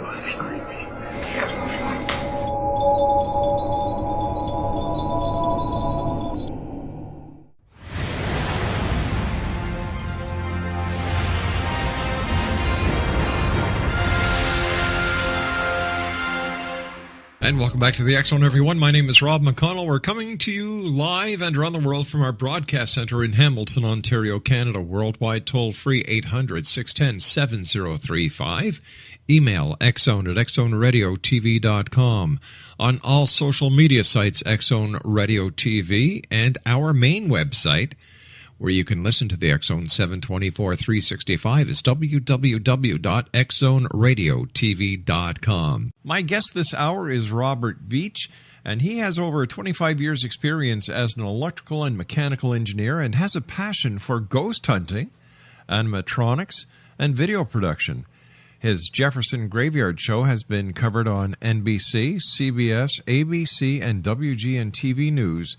was creepy. Here's my phone. And welcome back to the X Zone, everyone. My name is Rob McConnell. We're coming to you live and around the world from our broadcast center in Hamilton, Ontario, Canada. Worldwide toll-free 800-610-7035. Email xzone@xzoneradiotv.com. On all social media sites, X Zone Radio TV, and our main website, where you can listen to the X Zone 724-365 is www.xzoneradiotv.com. My guest this hour is Robert Veach, and he has over 25 years' experience as an electrical and mechanical engineer and has a passion for ghost hunting, animatronics, and video production. His Jefferson Graveyard Show has been covered on NBC, CBS, ABC, and WGN-TV News,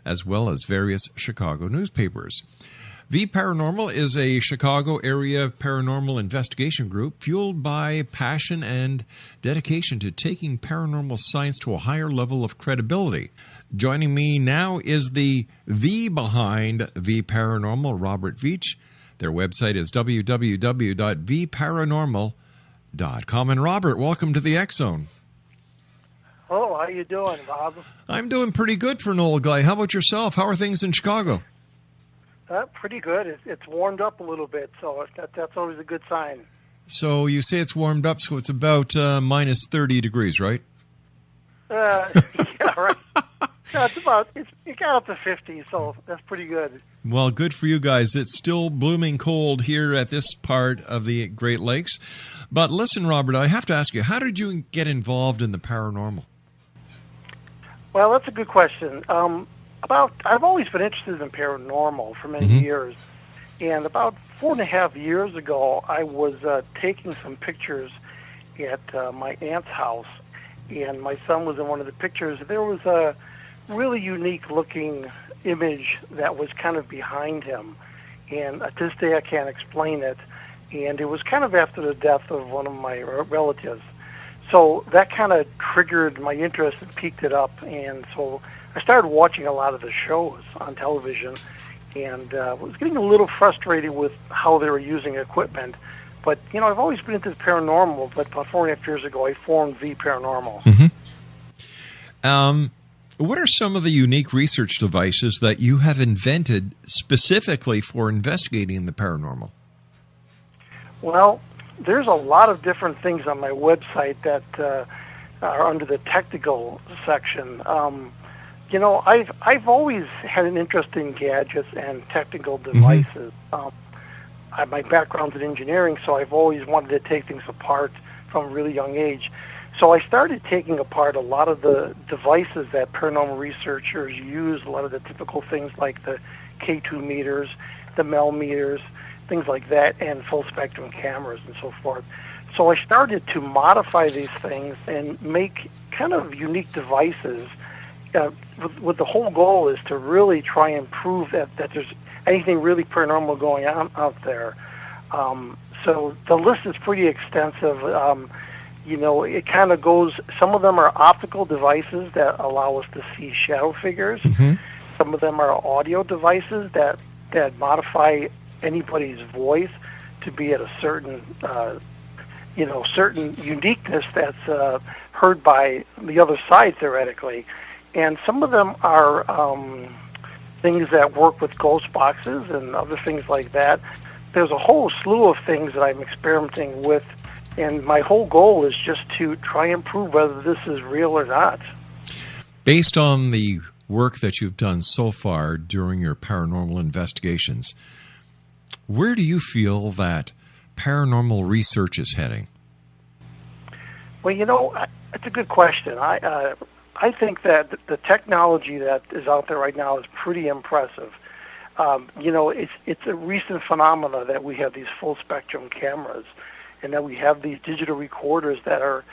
as well as various Chicago newspapers. Vparanormal is a Chicago area paranormal investigation group fueled by passion and dedication to taking paranormal science to a higher level of credibility. Joining me now is the V behind Vparanormal, Robert Veach. Their website is www.vparanormal.com. And Robert, welcome to the X Zone. Oh, how you doing, Bob? I'm doing pretty good for an old guy. How about yourself? How are things in Chicago? Pretty good. It's warmed up a little bit, so that's always a good sign. So you say it's warmed up, so it's about minus 30 degrees, right? Yeah, right. No, it got up to 50, so that's pretty good. Well, good for you guys. It's still blooming cold here at this part of the Great Lakes. But listen, Robert, I have to ask you, how did you get involved in the paranormal? Well, that's a good question. I've always been interested in paranormal for many years, and about 4.5 years ago, I was taking some pictures at my aunt's house, and my son was in one of the pictures. There was a really unique-looking image that was kind of behind him, and to this day I can't explain it, and it was kind of after the death of one of my relatives. So that kind of triggered my interest and piqued it up, and so I started watching a lot of the shows on television, and was getting a little frustrated with how they were using equipment. But, I've always been into the paranormal, but about 4.5 years ago, I formed Vparanormal. Mm-hmm. What are some of the unique research devices that you have invented specifically for investigating the paranormal? Well, there's a lot of different things on my website that are under the technical section. I've always had an interest in gadgets and technical devices. My background's in engineering, so I've always wanted to take things apart from a really young age. So I started taking apart a lot of the devices that paranormal researchers use, a lot of the typical things like the K2 meters, the MEL meters, things like that, and full spectrum cameras and so forth. So I started to modify these things and make kind of unique devices with the whole goal is to really try and prove that there's anything really paranormal going on out there. So the list is pretty extensive. It kind of goes, some of them are optical devices that allow us to see shadow figures. Some of them are audio devices that modify anybody's voice to be at a certain, certain uniqueness that's heard by the other side, theoretically. And some of them are things that work with ghost boxes and other things like that. There's a whole slew of things that I'm experimenting with, and my whole goal is just to try and prove whether this is real or not. Based on the work that you've done so far during your paranormal investigations, where do you feel that paranormal research is heading? Well, it's a good question. I think that the technology that is out there right now is pretty impressive. It's a recent phenomena that we have these full spectrum cameras, and that we have these digital recorders that are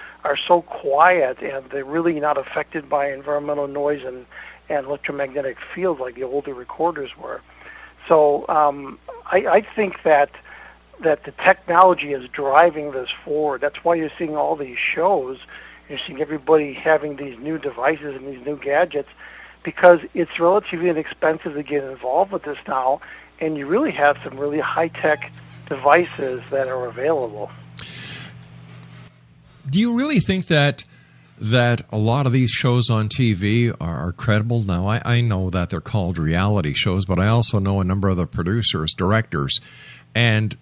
so quiet, and they're really not affected by environmental noise and electromagnetic fields like the older recorders were. So I think that that the technology is driving this forward. That's why you're seeing all these shows. You're seeing everybody having these new devices and these new gadgets, because it's relatively inexpensive to get involved with this now, and you really have some really high-tech devices that are available. Do you really think that a lot of these shows on TV are credible? Now, I know that they're called reality shows, but I also know a number of the producers, directors, and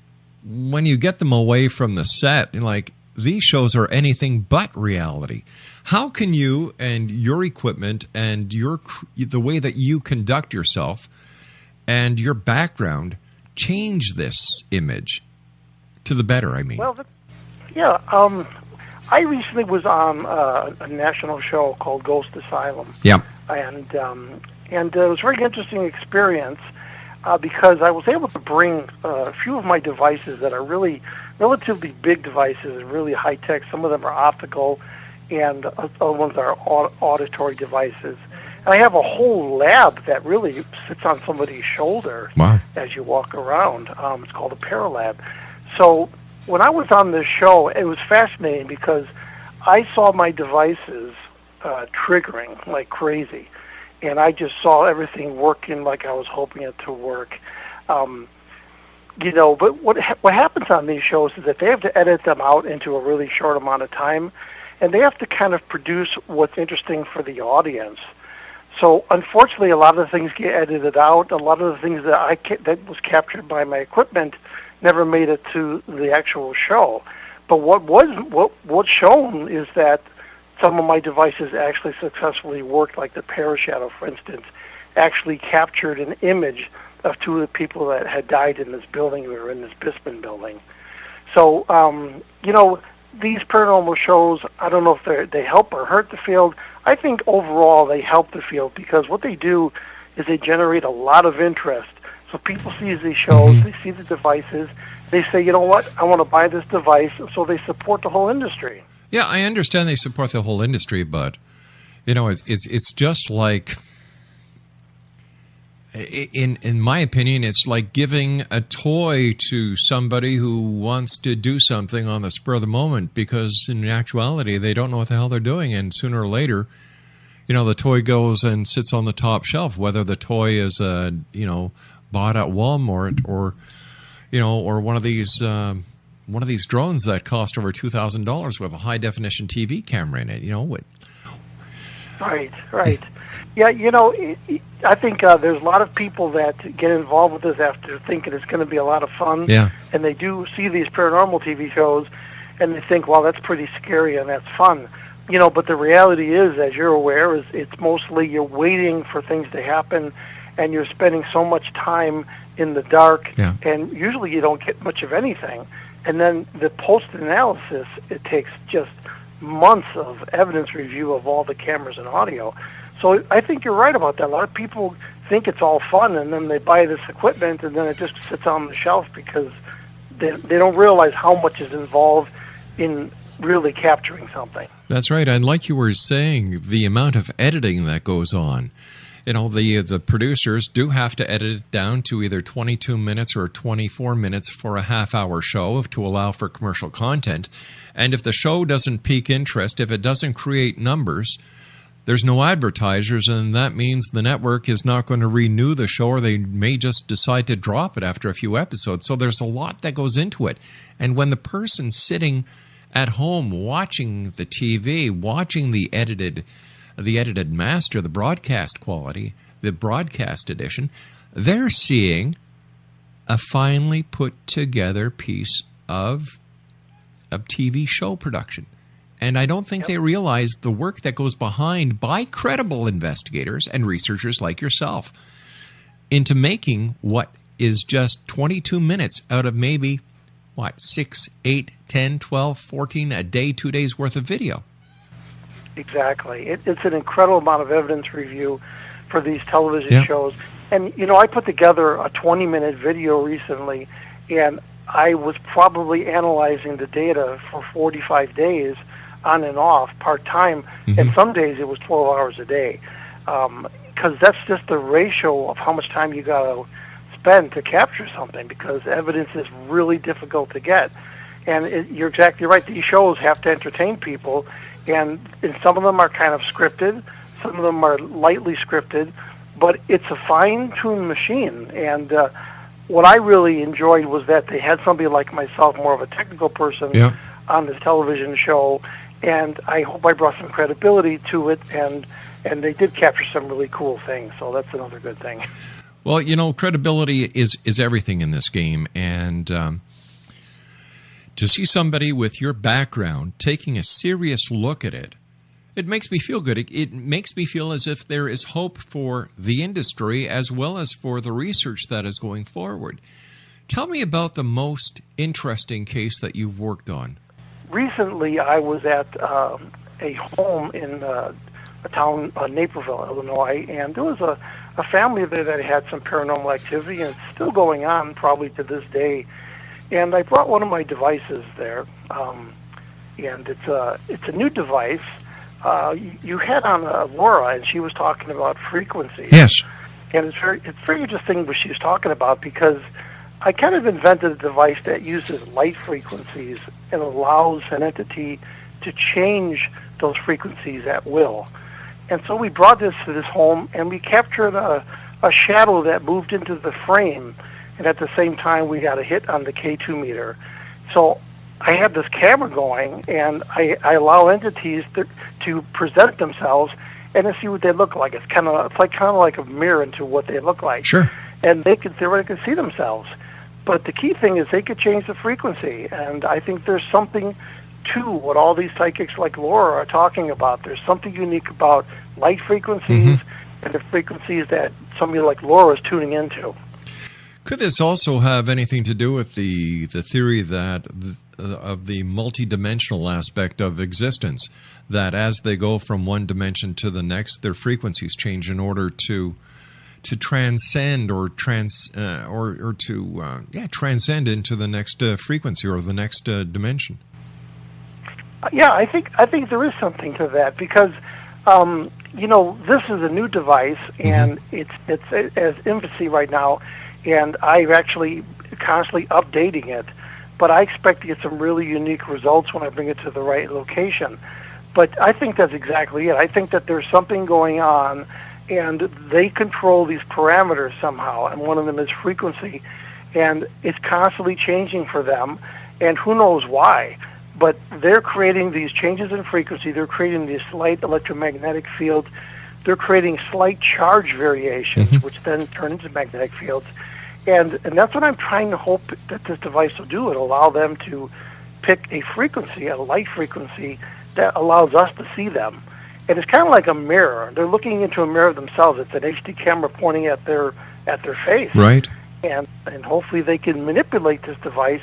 when you get them away from the set, like, these shows are anything but reality. How can you and your equipment and the way that you conduct yourself and your background change this image to the better, I mean? Well, yeah. I recently was on a national show called Ghost Asylum. Yeah. And it was a very interesting experience because I was able to bring a few of my devices that are really relatively big devices and really high-tech. Some of them are optical, and other ones are auditory devices. And I have a whole lab that really sits on somebody's shoulder as you walk around. It's called a Paralab. So when I was on this show, it was fascinating because I saw my devices triggering like crazy, and I just saw everything working like I was hoping it to work. But what happens on these shows is that they have to edit them out into a really short amount of time, and they have to kind of produce what's interesting for the audience. So unfortunately, a lot of the things get edited out. A lot of the things that was captured by my equipment never made it to the actual show. But what's shown is that some of my devices actually successfully worked, like the Parashadow, for instance, actually captured an image of two of the people that had died in this building. We were in this Bisman building. So, these paranormal shows, I don't know if they help or hurt the field. I think overall they help the field because what they do is they generate a lot of interest. So people see these shows, they see the devices, they say, you know what, I want to buy this device, so they support the whole industry. Yeah, I understand they support the whole industry, but, it's just like, in my opinion, it's like giving a toy to somebody who wants to do something on the spur of the moment, because in actuality, they don't know what the hell they're doing, and sooner or later, the toy goes and sits on the top shelf, whether the toy is, bought at Walmart or one of these drones that cost over $2,000 with a high definition TV camera in it. Right. Yeah, I think there's a lot of people that get involved with this after thinking it's going to be a lot of fun. Yeah. And they do see these paranormal TV shows, and they think, well, that's pretty scary and that's fun. But the reality is, as you're aware, is it's mostly you're waiting for things to happen, and you're spending so much time in the dark, and usually you don't get much of anything. And then the post-analysis, it takes just months of evidence review of all the cameras and audio. So I think you're right about that. A lot of people think it's all fun, and then they buy this equipment, and then it just sits on the shelf because they don't realize how much is involved in really capturing something. That's right. And like you were saying, the amount of editing that goes on. The producers do have to edit it down to either 22 minutes or 24 minutes for a half-hour show to allow for commercial content. And if the show doesn't pique interest, if it doesn't create numbers, there's no advertisers, and that means the network is not going to renew the show, or they may just decide to drop it after a few episodes. So there's a lot that goes into it. And when the person sitting at home watching the TV, watching the edited master, the broadcast quality, the broadcast edition, they're seeing a finely put together piece of TV show production. And I don't think they realize the work that goes behind by credible investigators and researchers like yourself into making what is just 22 minutes out of maybe, 6, 8, 10, 12, 14 a day, 2 days worth of video. Exactly. It's an incredible amount of evidence review for these television shows. And, I put together a 20-minute video recently, and I was probably analyzing the data for 45 days on and off, part-time, and some days it was 12 hours a day. Because that's just the ratio of how much time you got to spend to capture something, because evidence is really difficult to get. And you're exactly right. These shows have to entertain people, and some of them are kind of scripted, some of them are lightly scripted, but it's a fine-tuned machine. And what I really enjoyed was that they had somebody like myself, more of a technical person, on this television show, and I hope I brought some credibility to it, and they did capture some really cool things, so that's another good thing. Well, you know, credibility is everything in this game, and to see somebody with your background taking a serious look at it, it makes me feel good. It makes me feel as if there is hope for the industry as well as for the research that is going forward. Tell me about the most interesting case that you've worked on. Recently, I was at a home in a town, Naperville, Illinois, and there was a family there that had some paranormal activity, and it's still going on probably to this day. And I brought one of my devices there, and it's a new device. You had on Laura, and she was talking about frequencies. Yes. And it's very interesting what she was talking about, because I kind of invented a device that uses light frequencies and allows an entity to change those frequencies at will. And so we brought this to this home, and we captured a shadow that moved into the frame, and at the same time we got a hit on the K2 meter. So I have this camera going, and I allow entities to present themselves and to see what they look like. It's kind of like a mirror into what they look like. Sure. And they can theoretically see themselves. But the key thing is they could change the frequency, and I think there's something to what all these psychics like Laura are talking about. There's something unique about light frequencies and the frequencies that somebody like Laura is tuning into. Could this also have anything to do with the theory that of the multidimensional aspect of existence, that as they go from one dimension to the next, their frequencies change in order to transcend or transcend into the next frequency or the next dimension? Yeah, I think there is something to that, because this is a new device, and it's as infancy right now, and I'm actually constantly updating it. But I expect to get some really unique results when I bring it to the right location. But I think that's exactly it. I think that there's something going on, and they control these parameters somehow, and one of them is frequency, and it's constantly changing for them, and who knows why. But they're creating these changes in frequency, they're creating these slight electromagnetic fields, they're creating slight charge variations, which then turn into magnetic fields. And that's what I'm trying to hope that this device will do. It'll allow them to pick a frequency, a light frequency, that allows us to see them. And it's kind of like a mirror. They're looking into a mirror themselves. It's an HD camera pointing at their face. Right. And hopefully they can manipulate this device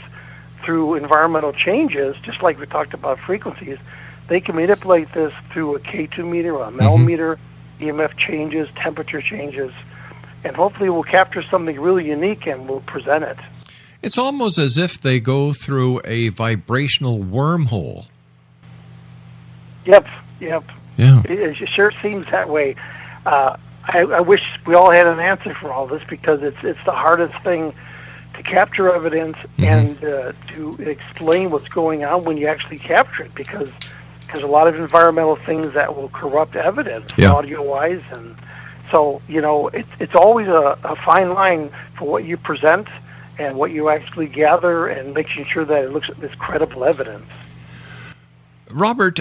through environmental changes, just like we talked about frequencies. They can manipulate this through a K2 meter or a metal meter, EMF changes, temperature changes, and hopefully we'll capture something really unique and we'll present it. It's almost as if they go through a vibrational wormhole. Yep. Yeah. It sure seems that way. I wish we all had an answer for all this, because it's the hardest thing to capture evidence and to explain what's going on when you actually capture it, because there's a lot of environmental things that will corrupt evidence, audio-wise, and so, it's always a fine line for what you present and what you actually gather, and making sure that it looks at this credible evidence. Robert,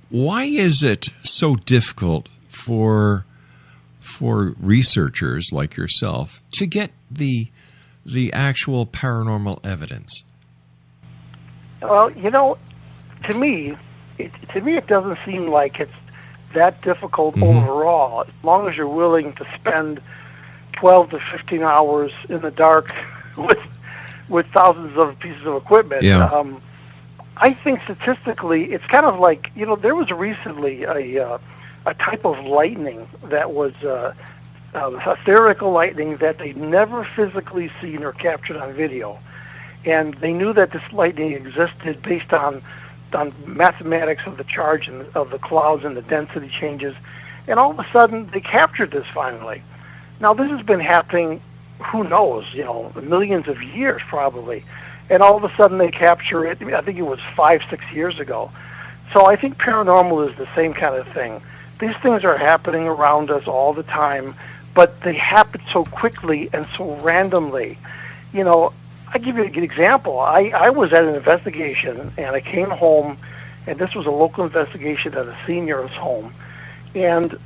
why is it so difficult for researchers like yourself to get the actual paranormal evidence? Well, to me it doesn't seem like it's that difficult overall, as long as you're willing to spend 12 to 15 hours in the dark with thousands of pieces of equipment. I think statistically, it's kind of like, there was recently a type of lightning that was a theoretical lightning that they'd never physically seen or captured on video. And they knew that this lightning existed based on mathematics of the charge and of the clouds and the density changes, and all of a sudden they captured this finally. Now this has been happening who knows, millions of years probably. And all of a sudden they capture it. I think it was 5-6 years ago. So I think paranormal is the same kind of thing. These things are happening around us all the time, but they happen so quickly and so randomly. I give you an example. I was at an investigation, and I came home, and this was a local investigation at a senior's home, and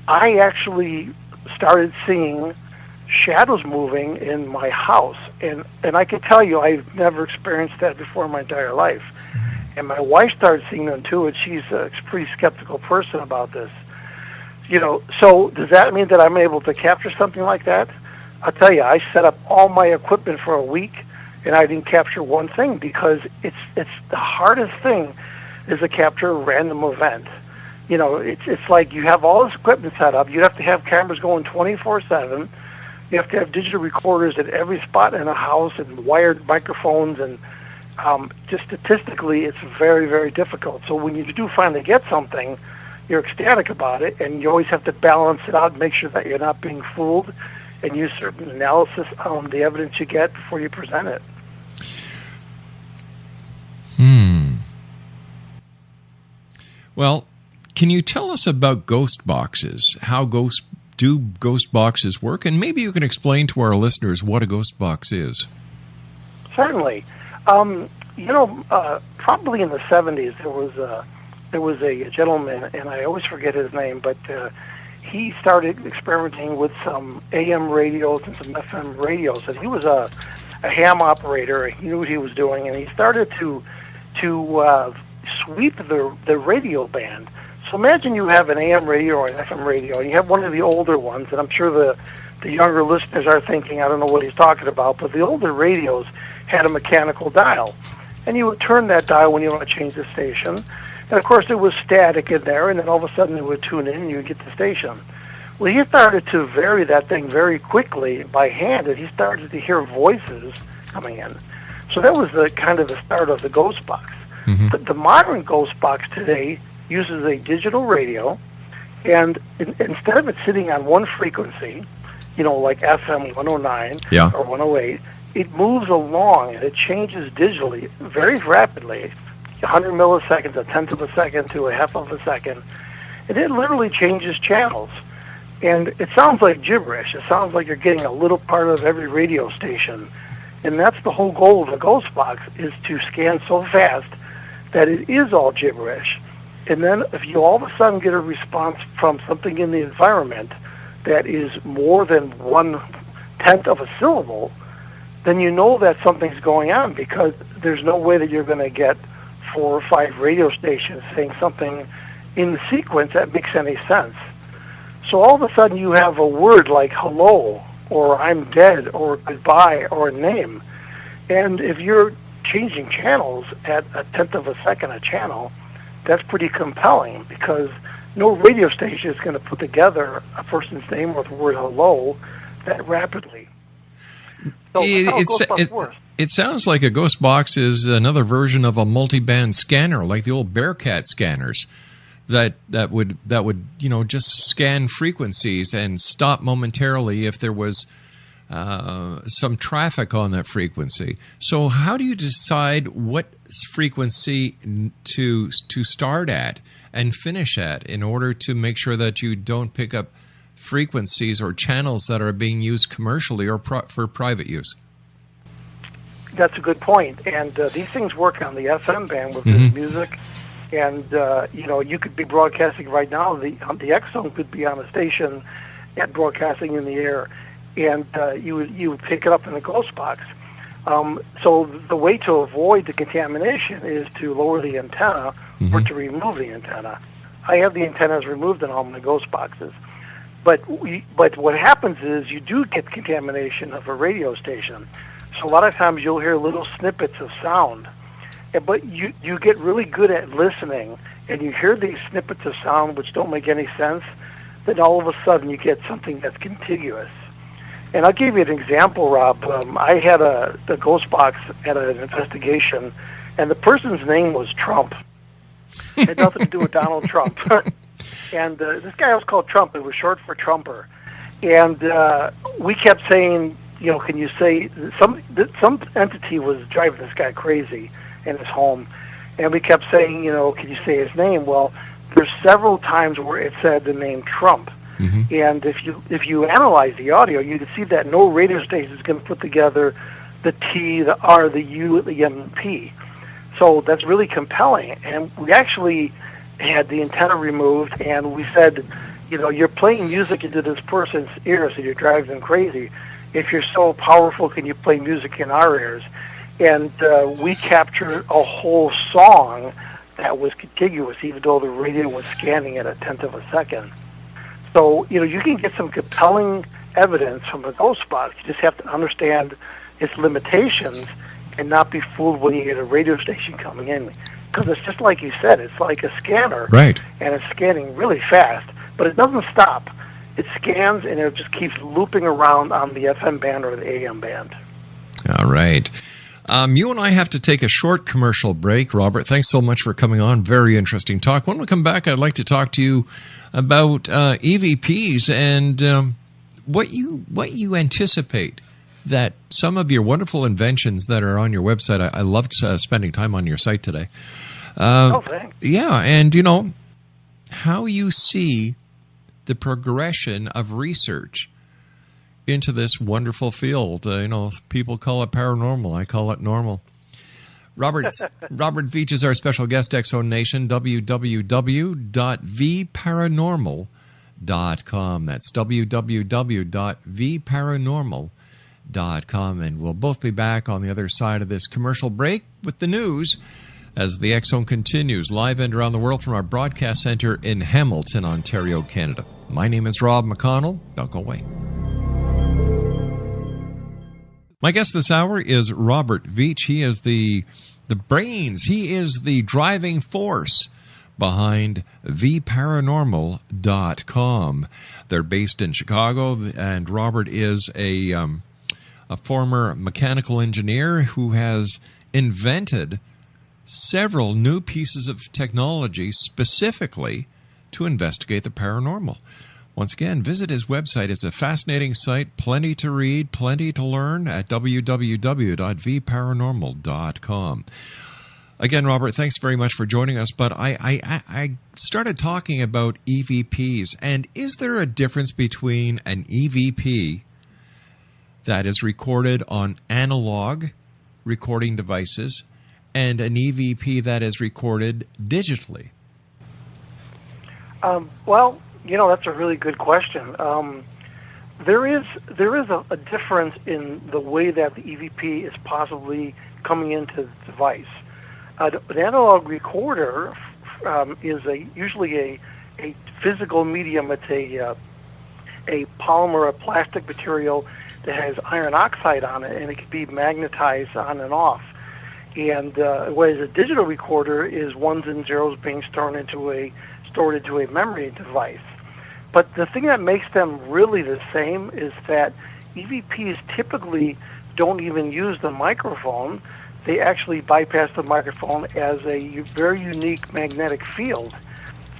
I actually started seeing shadows moving in my house, and I can tell you I've never experienced that before in my entire life. And my wife started seeing them too, and she's a pretty skeptical person about this. So does that mean that I'm able to capture something like that? I'll tell you, I set up all my equipment for a week, and I didn't capture one thing because it's the hardest thing is to capture a random event. It's like you have all this equipment set up. You have to have cameras going 24/7. You have to have digital recorders at every spot in a house and wired microphones, and just statistically, it's very, very difficult. So when you do finally get something, you're ecstatic about it, and you always have to balance it out and make sure that you're not being fooled, and use certain analysis on the evidence you get before you present it. Well, can you tell us about ghost boxes? How ghost boxes work? And maybe you can explain to our listeners what a ghost box is. Certainly. Probably in the 70s, there was a gentleman, and I always forget his name, but he started experimenting with some AM radios and some FM radios. And he was a ham operator. He knew what he was doing, and he started to sweep the radio band. So imagine you have an AM radio or an FM radio, and you have one of the older ones, and I'm sure the younger listeners are thinking, I don't know what he's talking about, but the older radios had a mechanical dial. And you would turn that dial when you want to change the station. And, of course, it was static in there, and then all of a sudden it would tune in and you would get the station. Well, he started to vary that thing very quickly by hand, and he started to hear voices coming in. So that was the start of the ghost box. Mm-hmm. The modern ghost box today uses a digital radio, and instead of it sitting on one frequency, like FM 109 or 108, it moves along and it changes digitally very rapidly, 100 milliseconds, a tenth of a second to a half of a second, and it literally changes channels. And it sounds like gibberish. It sounds like you're getting a little part of every radio station. And that's the whole goal of a ghost box, is to scan so fast that it is all gibberish. And then if you all of a sudden get a response from something in the environment that is more than 1/10 of a syllable, then you know that something's going on, because there's no way that you're going to get 4 or 5 radio stations saying something in the sequence that makes any sense. So all of a sudden you have a word like hello, or I'm dead, or goodbye, or a name. And if you're changing channels at a tenth of a second a channel, that's pretty compelling, because no radio station is going to put together a person's name with the word hello that rapidly. So it sounds like a ghost box is another version of a multi-band scanner, like the old Bearcat scanners, that would just scan frequencies and stop momentarily if there was some traffic on that frequency. So how do you decide what frequency to start at and finish at in order to make sure that you don't pick up frequencies or channels that are being used commercially or for private use? That's a good point. And these things work on the FM band with the music. And, you could be broadcasting right now. The X zone could be on a station at broadcasting in the air, and you would pick it up in the ghost box. So the way to avoid the contamination is to lower the antenna or to remove the antenna. I have the antennas removed in all my ghost boxes. But what happens is you do get contamination of a radio station. So a lot of times you'll hear little snippets of sound. But you get really good at listening, and you hear these snippets of sound which don't make any sense, then all of a sudden you get something that's contiguous. And I'll give you an example, Rob. I had the ghost box at an investigation, and the person's name was Trump. It had nothing to do with Donald Trump. And this guy was called Trump. It was short for Trumper. And we kept saying, can you say some entity was driving this guy crazy in his home, and we kept saying, can you say his name? Well, there's several times where it said the name Trump, and if you analyze the audio, you can see that no radio station is going to put together the T, the R, the U, the M, and P. So that's really compelling. And we actually had the antenna removed, and we said, you're playing music into this person's ears, so you're driving them crazy. If you're so powerful, can you play music in our ears? And we captured a whole song that was contiguous, even though the radio was scanning at a tenth of a second. So, you can get some compelling evidence from a ghost spot. You just have to understand its limitations and not be fooled when you get a radio station coming in. Because it's just like you said, it's like a scanner. Right. And it's scanning really fast, but it doesn't stop. It scans and it just keeps looping around on the FM band or the AM band. All right. You and I have to take a short commercial break. Robert, thanks so much for coming on. Very interesting talk. When we come back, I'd like to talk to you about EVPs and what you anticipate that some of your wonderful inventions that are on your website. I loved spending time on your site today. Thanks. Yeah, and how you see the progression of research into this wonderful field. People call it paranormal. I call it normal. Robert Veach is our special guest, Exxon Nation. www.vparanormal.com. That's www.vparanormal.com. And we'll both be back on the other side of this commercial break with the news as the Exxon continues live and around the world from our broadcast center in Hamilton, Ontario, Canada. My name is Rob McConnell. Don't go away. My guest this hour is Robert Veach. He is the brains. He is the driving force behind Vparanormal.com. They're based in Chicago, and Robert is a former mechanical engineer who has invented several new pieces of technology specifically to investigate the paranormal. Once again, visit his website. It's a fascinating site, plenty to read, plenty to learn at www.vparanormal.com. Again, Robert, thanks very much for joining us. But I started talking about EVPs, and is there a difference between an EVP that is recorded on analog recording devices and an EVP that is recorded digitally? Well, that's a really good question. There is a difference in the way that the EVP is possibly coming into the device. An analog recorder is usually a physical medium. It's a polymer, a plastic material that has iron oxide on it, and it can be magnetized on and off. And whereas a digital recorder is ones and zeros being stored into a memory device. But the thing that makes them really the same is that EVPs typically don't even use the microphone. They actually bypass the microphone as a very unique magnetic field.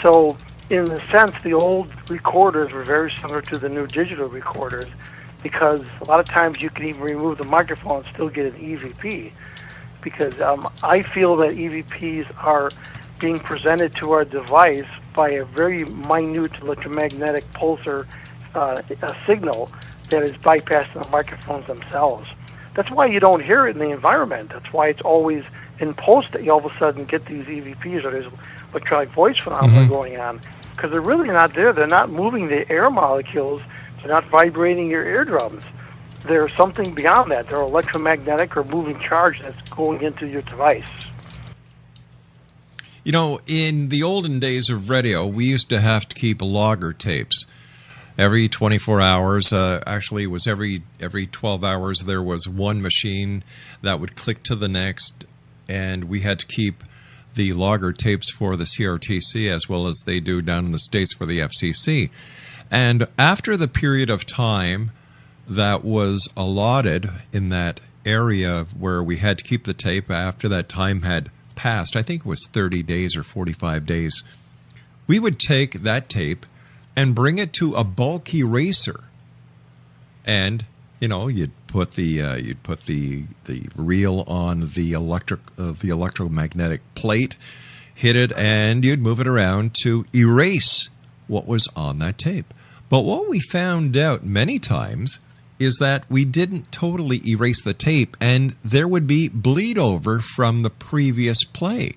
So in a sense, the old recorders were very similar to the new digital recorders because a lot of times you can even remove the microphone and still get an EVP. Because I feel that EVPs are being presented to our device by a very minute electromagnetic pulsar a signal that is bypassing the microphones themselves. That's why you don't hear it in the environment. That's why it's always in post that you all of a sudden get these EVPs or these electronic voice phenomena going on. Because they're really not there. They're not moving the air molecules. They're not vibrating your eardrums. There's something beyond that. They're electromagnetic or moving charge that's going into your device. In the olden days of radio, we used to have to keep logger tapes. Every 24 hours, actually it was every 12 hours, there was one machine that would click to the next, and we had to keep the logger tapes for the CRTC as well as they do down in the States for the FCC. And after the period of time that was allotted in that area where we had to keep the tape, after that time had passed, I think it was 30 days or 45 days, we would take that tape and bring it to a bulk eraser and you'd put the reel on the electromagnetic plate, hit it, and you'd move it around to erase what was on that tape. But what we found out many times is that we didn't totally erase the tape, and there would be bleed over from the previous play.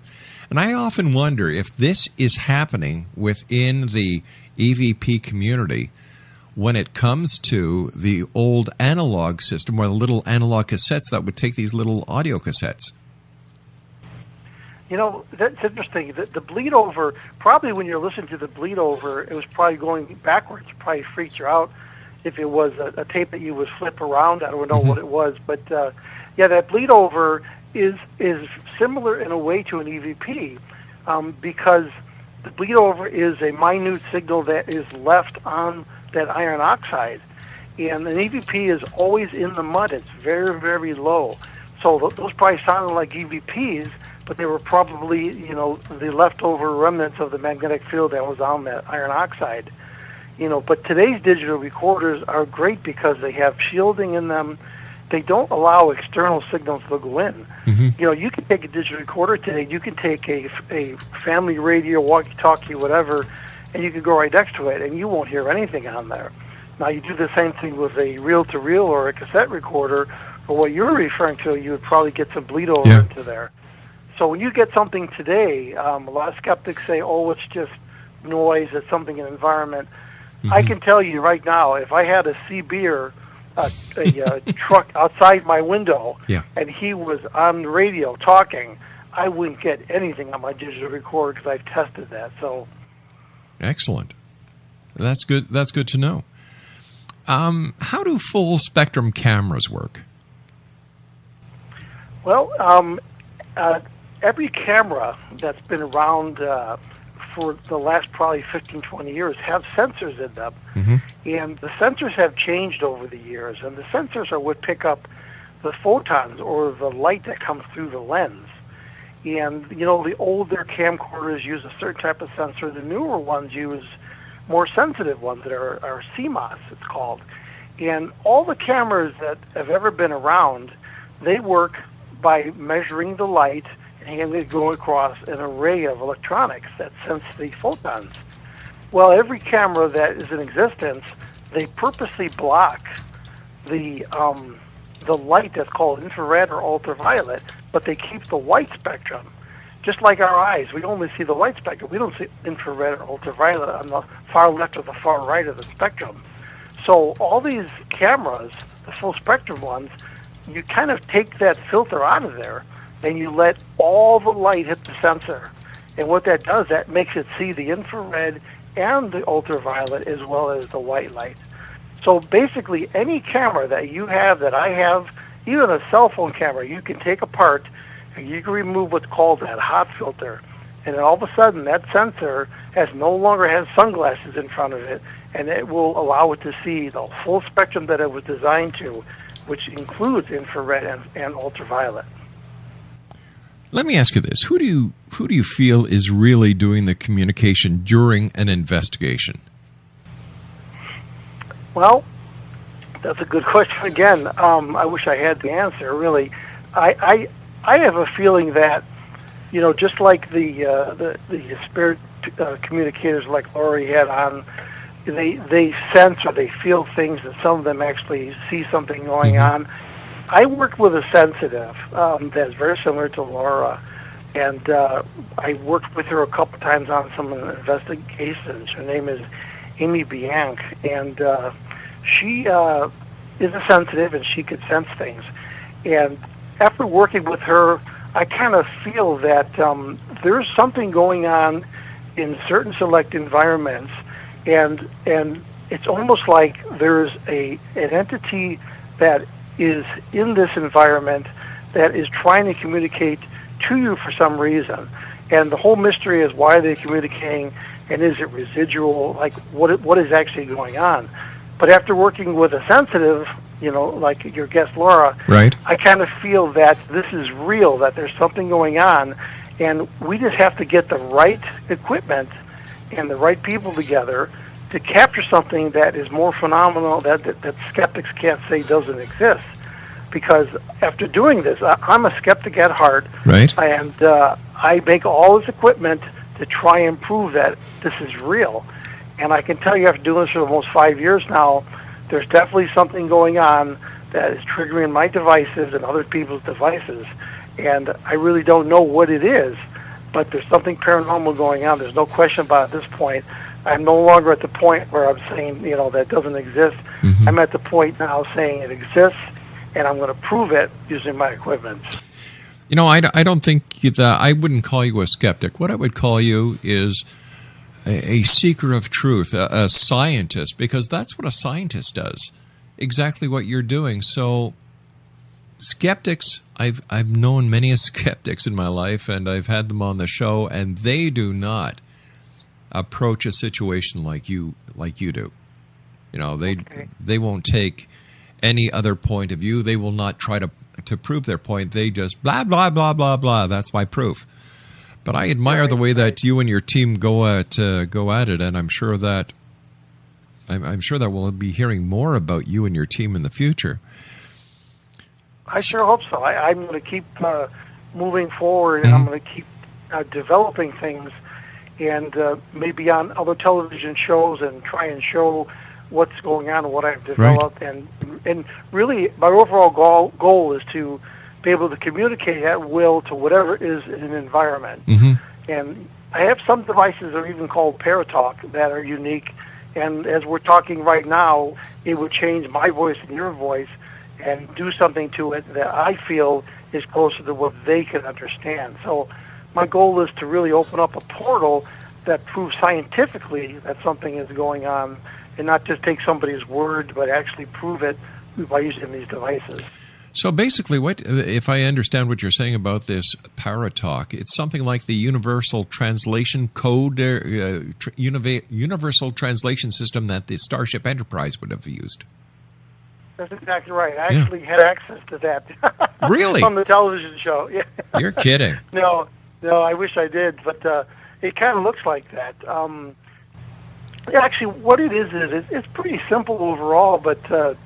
And I often wonder if this is happening within the EVP community when it comes to the old analog system, or the little analog cassettes that would take these little audio cassettes. That's interesting. The bleed over, probably when you're listening to the bleed over, it was probably going backwards. It probably freaked you out if it was a tape that you would flip around. I don't know what it was. But, that bleed over is similar in a way to an EVP because the bleed over is a minute signal that is left on that iron oxide. And an EVP is always in the mud. It's very, very low. So those probably sounded like EVPs, but they were probably, the leftover remnants of the magnetic field that was on that iron oxide. But today's digital recorders are great because they have shielding in them. They don't allow external signals to go in. You can take a digital recorder today. You can take a family radio, walkie-talkie, whatever, and you can go right next to it, and you won't hear anything on there. Now, you do the same thing with a reel-to-reel or a cassette recorder, but what you're referring to, you would probably get some bleed over into there. So when you get something today, a lot of skeptics say, it's just noise, it's something in the environment. I can tell you right now, if I had a C-Beer a truck outside my window and he was on the radio talking, I wouldn't get anything on my digital recorder because I've tested that. So, excellent. That's good. That's good to know. How do full spectrum cameras work? Well, every camera that's been around for the last probably 15, 20 years have sensors in them. And the sensors have changed over the years. And the sensors are what pick up the photons or the light that comes through the lens. And, the older camcorders use a certain type of sensor. The newer ones use more sensitive ones that are CMOS, it's called. And all the cameras that have ever been around, they work by measuring the light and they go across an array of electronics that sense the photons. Well, every camera that is in existence, they purposely block the light that's called infrared or ultraviolet, but they keep the white spectrum. Just like our eyes, we only see the white spectrum. We don't see infrared or ultraviolet on the far left or the far right of the spectrum. So all these cameras, the full spectrum ones, you kind of take that filter out of there and you let all the light hit the sensor. And what that does, that makes it see the infrared and the ultraviolet as well as the white light. So basically any camera that you have, that I have, even a cell phone camera, you can take apart and you can remove what's called that hot filter. And then all of a sudden that sensor no longer has sunglasses in front of it, and it will allow it to see the full spectrum that it was designed to, which includes infrared and ultraviolet. Let me ask you this. Who do you feel is really doing the communication during an investigation? Well, that's a good question. Again, I wish I had the answer, really. I have a feeling that, just like the spirit communicators like Laurie had on, they sense or they feel things, and some of them actually see something going on. I worked with a sensitive that's very similar to Laura, and I worked with her a couple times on some investigations. Her name is Amy Bianc, and she is a sensitive, and she could sense things. And after working with her, I kind of feel that there's something going on in certain select environments, and it's almost like there's an entity that is in this environment that is trying to communicate to you for some reason. And the whole mystery is, why are they communicating, and is it residual, like what is actually going on? But after working with a sensitive, like your guest Laura, right, I kind of feel that this is real, that there's something going on, and we just have to get the right equipment and the right people together to capture something that is more phenomenal that skeptics can't say doesn't exist. Because after doing this, I'm a skeptic at heart, right? And I make all this equipment to try and prove that this is real. And I can tell you, after doing this for almost 5 years now, there's definitely something going on that is triggering my devices and other people's devices. And I really don't know what it is, but there's something paranormal going on. There's no question about it at this point. I'm no longer at the point where I'm saying, that it doesn't exist. Mm-hmm. I'm at the point now saying it exists, and I'm going to prove it using my equipment. I don't think that I wouldn't call you a skeptic. What I would call you is a seeker of truth, a scientist, because that's what a scientist does. Exactly what you're doing. So, skeptics, I've known many skeptics in my life, and I've had them on the show, and they do not approach a situation like you do. They won't take any other point of view. They will not try to prove their point. They just blah, blah, blah, blah, blah. That's my proof. But I admire the way that you and your team go at it, and I'm sure that we'll be hearing more about you and your team in the future. I sure hope so. I'm going to keep moving forward, and I'm going to keep developing things, and maybe on other television shows, and try and show what's going on and what I've developed. Right. And really, my overall goal is to be able to communicate at will to whatever is in an environment. Mm-hmm. And I have some devices that are even called Paratalk that are unique. And as we're talking right now, it would change my voice and your voice and do something to it that I feel is closer to what they can understand. So my goal is to really open up a portal that proves scientifically that something is going on, and not just take somebody's word, but actually prove it by using these devices. So basically, what, if I understand what you're saying about this Paratalk, it's something like the Universal Translation Code, Universal Translation System that the Starship Enterprise would have used. That's exactly right. I actually had access to that. Really? From the television show. Yeah. You're kidding. No, I wish I did, but it kind of looks like that. Actually, what it is it's pretty simple overall, but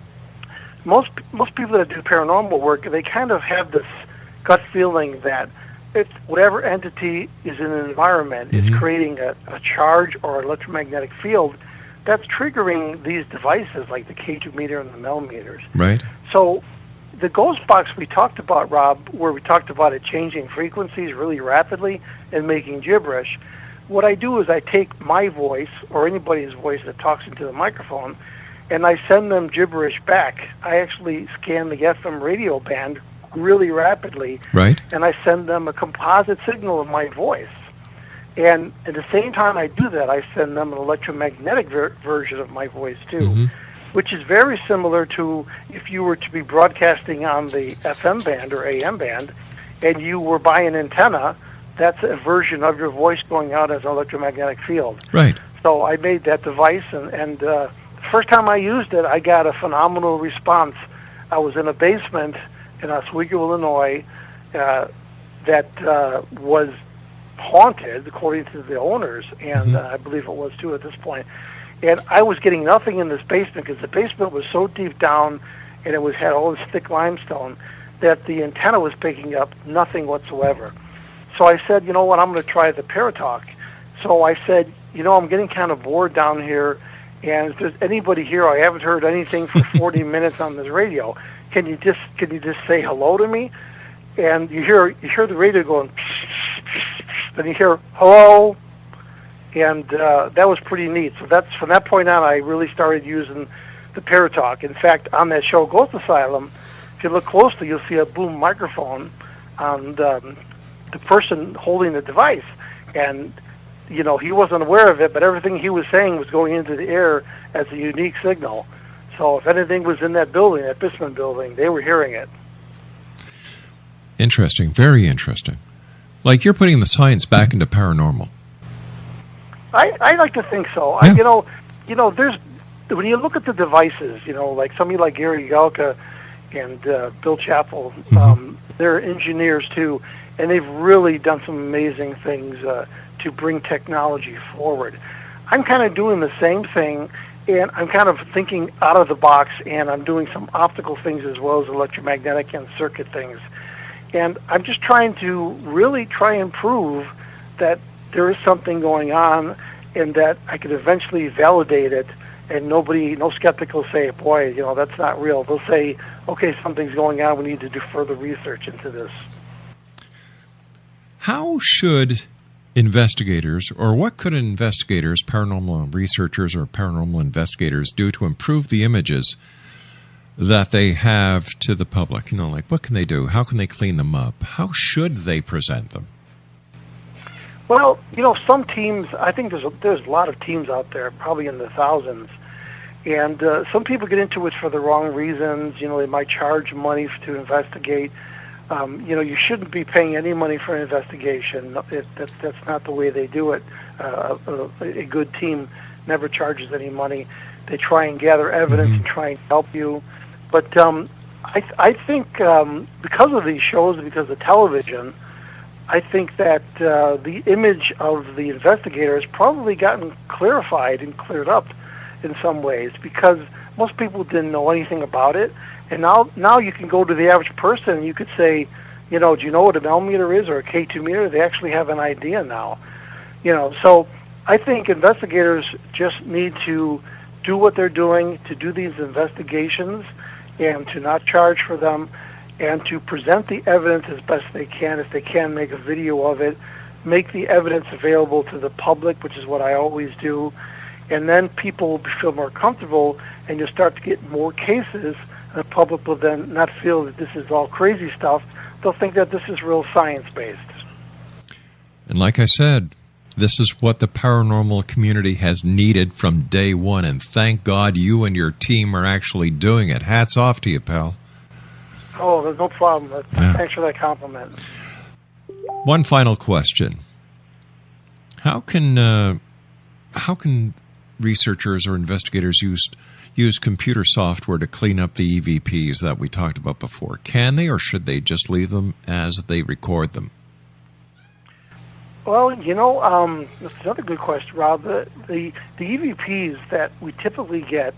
most people that do paranormal work, they kind of have this gut feeling that it's whatever entity is in an environment mm-hmm. is creating a charge or electromagnetic field that's triggering these devices like the K2 meter and the millimeters. Right. So the ghost box we talked about, Rob, where we talked about it changing frequencies really rapidly and making gibberish, what I do is I take my voice or anybody's voice that talks into the microphone and I send them gibberish back. I actually scan the FM radio band really rapidly, right, and I send them a composite signal of my voice. And at the same time I do that, I send them an electromagnetic version of my voice too, mm-hmm. which is very similar to if you were to be broadcasting on the FM band or AM band, and you were by an antenna. That's a version of your voice going out as an electromagnetic field. Right. So I made that device, and the first time I used it, I got a phenomenal response. I was in a basement in Oswego, Illinois, that was haunted, according to the owners, and mm-hmm. I believe it was too at this point. And I was getting nothing in this basement because the basement was so deep down, and it had all this thick limestone that the antenna was picking up nothing whatsoever. So I said, you know what, I'm going to try the Paratalk. So I said, I'm getting kind of bored down here, and if there's anybody here, I haven't heard anything for 40 minutes on this radio. Can you just say hello to me? And you hear the radio going, then you hear hello, and that was pretty neat. So that's from that point on, I really started using the Paratalk. In fact, on that show, Ghost Asylum, if you look closely, you'll see a boom microphone on the person holding the device, and he wasn't aware of it, but everything he was saying was going into the air as a unique signal. So if anything was in that building, that basement building, they were hearing it. Interesting, very interesting. Like you're putting the science back into paranormal. I like to think so. Yeah. There's when you look at the devices, like somebody like Gary Galka and Bill Chappell, mm-hmm. They're engineers too, and they've really done some amazing things to bring technology forward. I'm kind of doing the same thing, and I'm kind of thinking out of the box, and I'm doing some optical things as well as electromagnetic and circuit things. And I'm just trying to really try and prove that there is something going on and that I could eventually validate it, and no skeptic will say, boy, that's not real. They'll say, okay, something's going on, we need to do further research into this. How should investigators, or what could investigators, paranormal researchers or paranormal investigators do to improve the images that they have to the public? Like what can they do? How can they clean them up? How should they present them? Well, some teams, I think there's a lot of teams out there, probably in the thousands, and some people get into it for the wrong reasons. They might charge money to investigate. You shouldn't be paying any money for an investigation. That's not the way they do it. A good team never charges any money. They try and gather evidence and try and help you. But I think because of these shows, because of television, I think that the image of the investigator has probably gotten clarified and cleared up in some ways, because most people didn't know anything about it. And now you can go to the average person and you could say, do you know what an L meter is or a K2 meter? They actually have an idea now. So I think investigators just need to do what they're doing, to do these investigations and to not charge for them, and to present the evidence as best they can. If they can, make a video of it, make the evidence available to the public, which is what I always do, and then people will feel more comfortable, and you'll start to get more cases. The public will then not feel that this is all crazy stuff. They'll think that this is real science-based. And like I said, this is what the paranormal community has needed from day one, and thank God you and your team are actually doing it. Hats off to you, pal. Oh, there's no problem. Thanks for that compliment. One final question. How can researchers or investigators use computer software to clean up the EVPs that we talked about before? Can they, or should they just leave them as they record them? Well, that's another good question, Rob. The EVPs that we typically get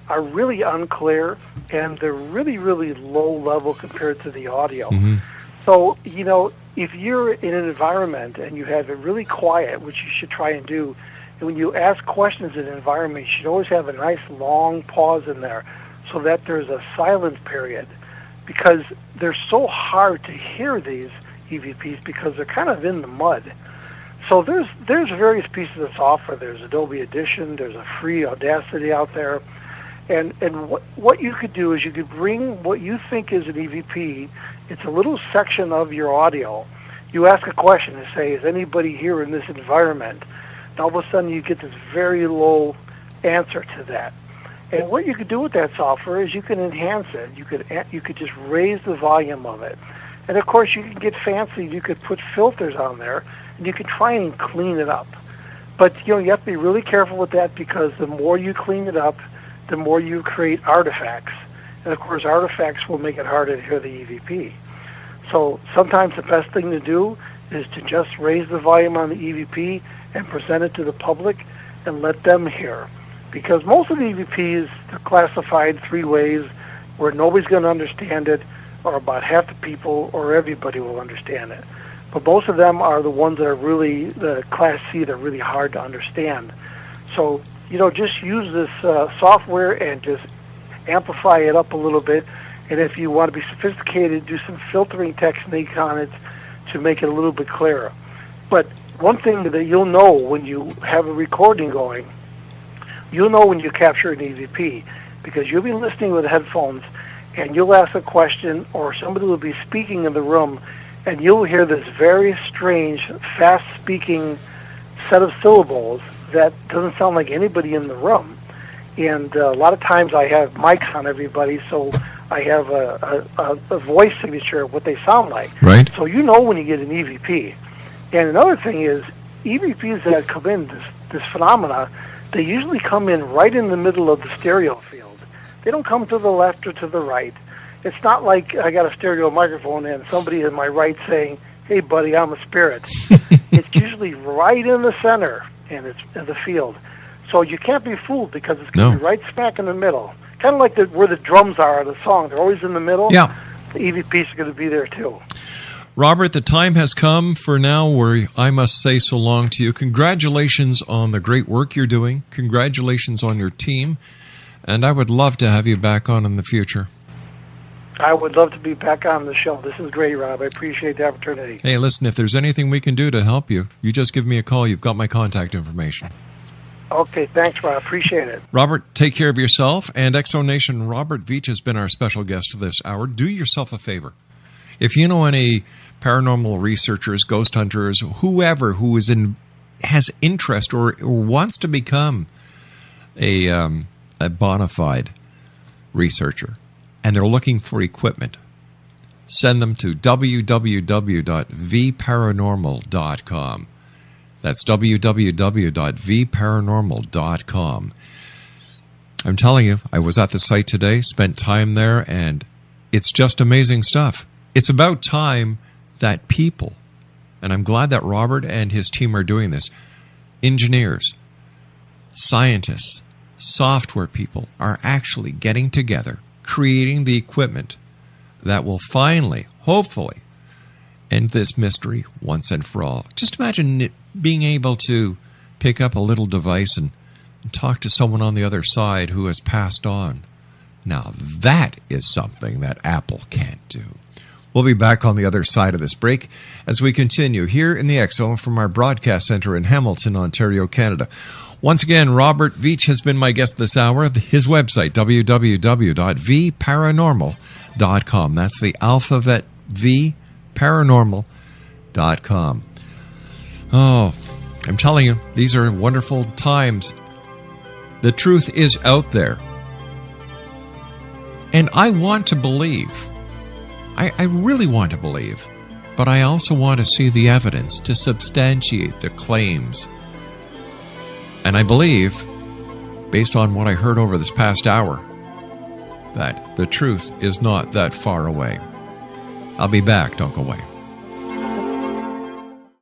are really unclear, and they're really, really low level compared to the audio. Mm-hmm. So, if you're in an environment and you have it really quiet, which you should try and do, and when you ask questions in an environment, you should always have a nice long pause in there so that there's a silence period, because they're so hard to hear, these EVPs, because they're kind of in the mud. So there's various pieces of software. There's Adobe Audition. There's a free Audacity out there. And what you could do is you could bring what you think is an EVP. It's a little section of your audio. You ask a question and say, is anybody here in this environment? And all of a sudden you get this very low answer to that. And what you could do with that software is you can enhance it. You could just raise the volume of it. And of course you can get fancy. You could put filters on there, and you can try and clean it up. But you have to be really careful with that, because the more you clean it up, the more you create artifacts. And of course artifacts will make it harder to hear the EVP. So sometimes the best thing to do is to just raise the volume on the EVP and present it to the public and let them hear. Because most of the EVPs are classified three ways, where nobody's going to understand it, or about half the people, or everybody will understand it. But most of them are the ones that are really the Class C, that are really hard to understand. So, just use this software and just amplify it up a little bit. And if you want to be sophisticated, do some filtering technique on it to make it a little bit clearer. But one thing that you'll know when you have a recording going, you'll know when you capture an EVP, because you'll be listening with headphones, and you'll ask a question, or somebody will be speaking in the room, and you'll hear this very strange, fast-speaking set of syllables that doesn't sound like anybody in the room. And a lot of times I have mics on everybody, so I have a voice signature of what they sound like. Right. So you know when you get an EVP. And another thing is, EVPs that come in, this phenomena, they usually come in right in the middle of the stereo field. They don't come to the left or to the right. It's not like I got a stereo microphone and somebody in my right saying, hey, buddy, I'm a spirit. It's usually right in the center. and it's in the field. So you can't be fooled because it's going to be right smack in the middle. Kind of like where the drums are in the song. They're always in the middle. Yeah. The EVPs are going to be there too. Robert, the time has come for now where I must say so long to you. Congratulations on the great work you're doing. Congratulations on your team. And I would love to have you back on in the future. I would love to be back on the show. This is great, Rob. I appreciate the opportunity. Hey, listen, if there's anything we can do to help you, you just give me a call. You've got my contact information. Okay, thanks, Rob. Appreciate it. Robert, take care of yourself. And Exonation, Robert Veach has been our special guest this hour. Do yourself a favor. If you know any paranormal researchers, ghost hunters, whoever who has interest or wants to become a bona fide researcher, and they're looking for equipment, send them to www.vparanormal.com. That's www.vparanormal.com. I'm telling you, I was at the site today, spent time there, and it's just amazing stuff. It's about time that people, and I'm glad that Robert and his team are doing this, engineers, scientists, software people are actually getting together, creating the equipment that will finally, hopefully, end this mystery once and for all. Just imagine being able to pick up a little device and talk to someone on the other side who has passed on. Now, that is something that Apple can't do. We'll be back on the other side of this break as we continue here in the X-Zone from our broadcast center in Hamilton, Ontario, Canada. Once again, Robert Veach has been my guest this hour. His website, www.vparanormal.com. That's the alphabet V, paranormal.com. Oh, I'm telling you, these are wonderful times. The truth is out there. And I want to believe. I really want to believe. But I also want to see the evidence to substantiate the claims. And I believe, based on what I heard over this past hour, that the truth is not that far away. I'll be back. Don't go away.